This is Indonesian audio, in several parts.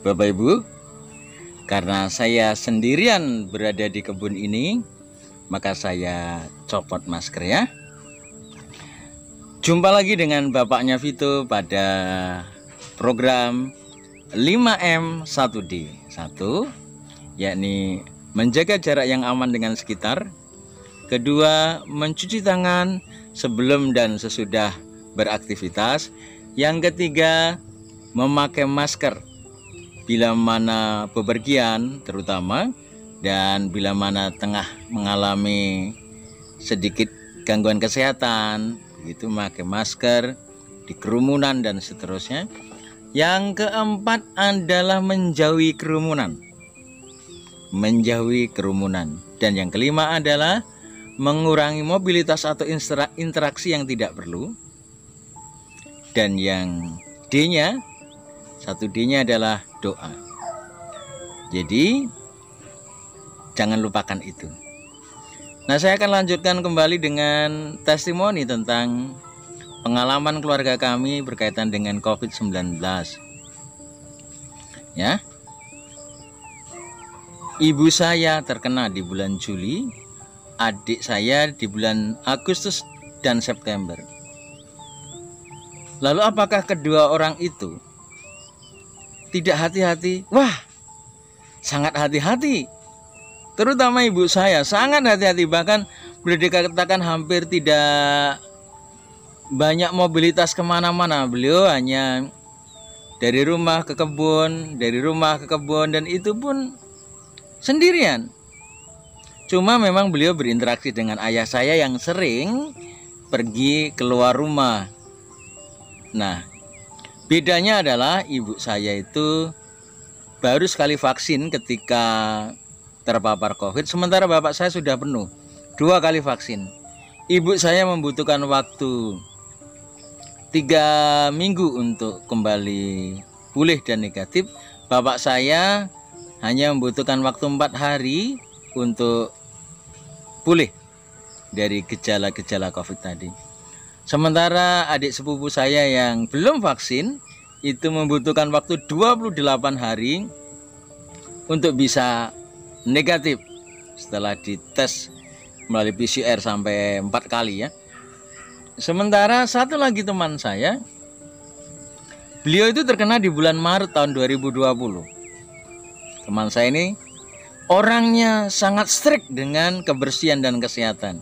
Bapak Ibu, karena saya sendirian berada di kebun ini, maka saya copot masker ya. Jumpa lagi dengan bapaknya Vito pada program 5M1D. 1, yakni menjaga jarak yang aman dengan sekitar. 2, mencuci tangan sebelum dan sesudah beraktivitas. Yang 3, memakai masker bila mana bepergian terutama, dan bila mana tengah mengalami sedikit gangguan kesehatan, begitu memakai masker di kerumunan dan seterusnya. Yang 4 adalah menjauhi kerumunan. Dan yang 5 adalah mengurangi mobilitas atau interaksi yang tidak perlu. Dan yang D-nya, 1D-nya adalah doa. Jadi jangan lupakan itu. Nah, saya akan lanjutkan kembali dengan testimoni tentang pengalaman keluarga kami berkaitan dengan COVID-19. Ya. Ibu saya terkena di bulan Juli, adik saya di bulan Agustus dan September. Lalu apakah kedua orang itu tidak hati-hati? Wah, sangat hati-hati. Terutama ibu saya sangat hati-hati, bahkan boleh dikatakan hampir tidak banyak mobilitas kemana-mana. Beliau hanya dari rumah ke kebun, dan itu pun sendirian. Cuma memang beliau berinteraksi dengan ayah saya yang sering pergi keluar rumah. Nah, bedanya adalah ibu saya itu baru sekali vaksin ketika terpapar COVID, sementara bapak saya sudah penuh 2 kali vaksin. Ibu saya membutuhkan waktu 3 minggu untuk kembali pulih dan negatif. Bapak saya hanya membutuhkan waktu 4 hari untuk pulih dari gejala-gejala COVID tadi. Sementara adik sepupu saya yang belum vaksin itu membutuhkan waktu 28 hari untuk bisa negatif setelah dites melalui PCR sampai 4 kali ya. Sementara satu lagi teman saya, beliau itu terkena di bulan Maret tahun 2020. Teman saya ini orangnya sangat strict dengan kebersihan dan kesehatan.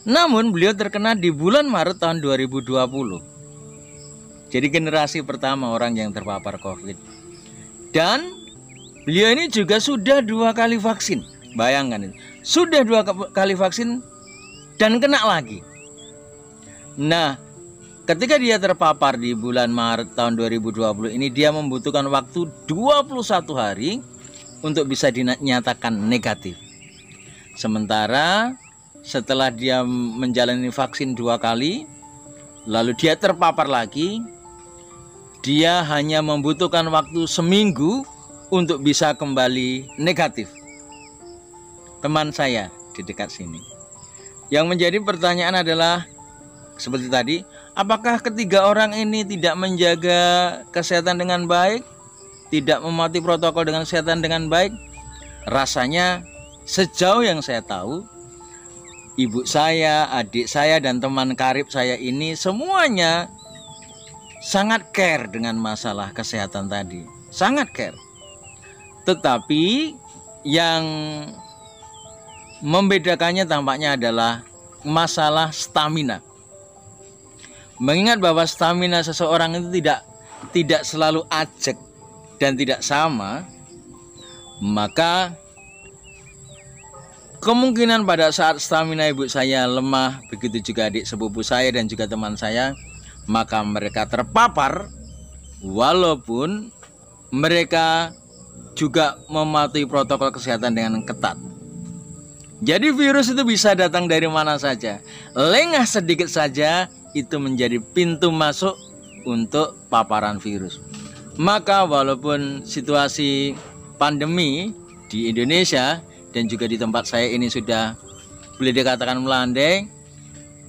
Namun beliau terkena di bulan Maret tahun 2020. Jadi generasi pertama orang yang terpapar COVID. Dan beliau ini juga sudah 2 kali vaksin. Bayangkan itu. Sudah 2 kali vaksin dan kena lagi. Nah, ketika dia terpapar di bulan Maret tahun 2020 ini, dia membutuhkan waktu 21 hari untuk bisa dinyatakan negatif. Sementara setelah dia menjalani vaksin 2 kali, lalu dia terpapar lagi, dia hanya membutuhkan waktu seminggu untuk bisa kembali negatif. Teman saya di dekat sini. Yang menjadi pertanyaan adalah seperti tadi, apakah ketiga orang ini tidak menjaga kesehatan dengan baik, tidak mematuhi protokol dengan kesehatan dengan baik? Rasanya sejauh yang saya tahu, ibu saya, adik saya, dan teman karib saya ini semuanya sangat care dengan masalah kesehatan tadi. Sangat care. Tetapi yang membedakannya tampaknya adalah masalah stamina. Mengingat bahwa stamina seseorang itu tidak selalu ajak dan tidak sama, maka kemungkinan pada saat stamina ibu saya lemah, begitu juga adik sepupu saya dan juga teman saya, maka mereka terpapar walaupun mereka juga mematuhi protokol kesehatan dengan ketat. Jadi virus itu bisa datang dari mana saja. Lengah sedikit saja itu menjadi pintu masuk untuk paparan virus. Maka walaupun situasi pandemi di Indonesia dan juga di tempat saya ini sudah boleh dikatakan melandai,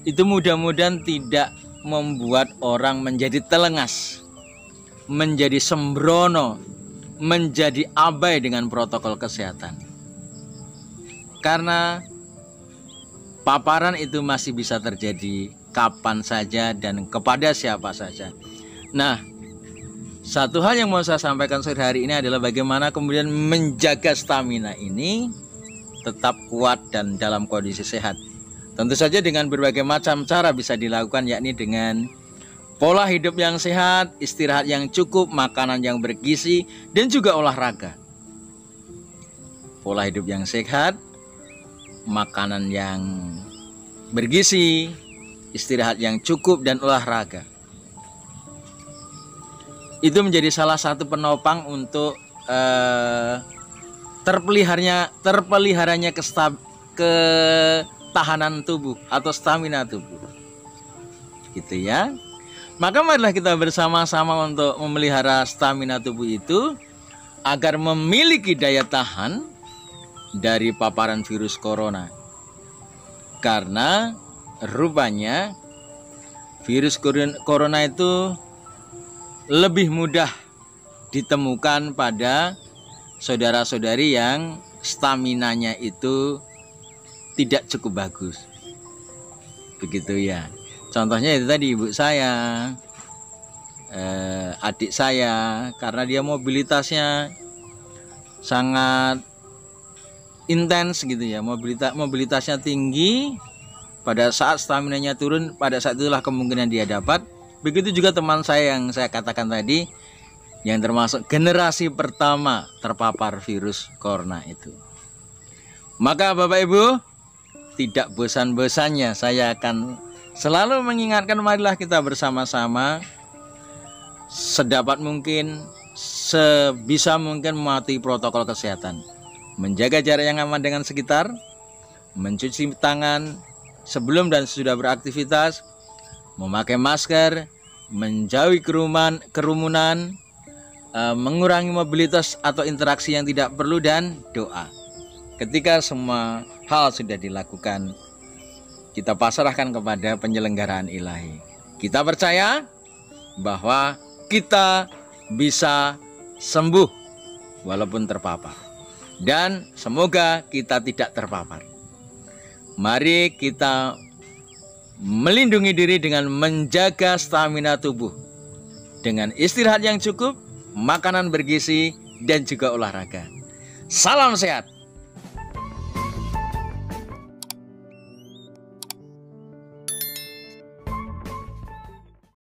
itu mudah-mudahan tidak membuat orang menjadi telengas, menjadi sembrono, menjadi abai dengan protokol kesehatan. Karena paparan itu masih bisa terjadi kapan saja dan kepada siapa saja. Nah, satu hal yang mau saya sampaikan sore hari ini adalah bagaimana kemudian menjaga stamina ini tetap kuat dan dalam kondisi sehat. Tentu saja dengan berbagai macam cara bisa dilakukan, yakni dengan pola hidup yang sehat, istirahat yang cukup, makanan yang bergizi, dan juga olahraga. Pola hidup yang sehat, makanan yang bergizi, istirahat yang cukup, dan olahraga. Itu menjadi salah satu penopang untuk terpeliharanya ketahanan tubuh atau stamina tubuh. Gitu ya. Maka marilah kita bersama-sama untuk memelihara stamina tubuh itu agar memiliki daya tahan dari paparan virus corona. Karena rupanya virus corona itu lebih mudah ditemukan pada saudara-saudari yang staminanya itu tidak cukup bagus. Begitu ya. Contohnya itu tadi ibu saya, adik saya, karena dia mobilitasnya sangat intens gitu ya, mobilitasnya tinggi. Pada saat staminanya turun, pada saat itulah kemungkinan dia dapat. Begitu juga teman saya yang saya katakan tadi, yang termasuk generasi pertama terpapar virus corona itu. Maka Bapak Ibu, tidak bosan-bosannya saya akan selalu mengingatkan, marilah kita bersama-sama sedapat mungkin, sebisa mungkin mematuhi protokol kesehatan. Menjaga jarak yang aman dengan sekitar, mencuci tangan sebelum dan sesudah beraktivitas, memakai masker, menjauhi kerumunan, mengurangi mobilitas atau interaksi yang tidak perlu, dan doa. Ketika semua hal sudah dilakukan, kita pasrahkan kepada penyelenggaraan ilahi. Kita percaya bahwa kita bisa sembuh walaupun terpapar, dan semoga kita tidak terpapar. Mari kita melindungi diri dengan menjaga stamina tubuh dengan istirahat yang cukup, makanan bergizi, dan juga olahraga. Salam sehat.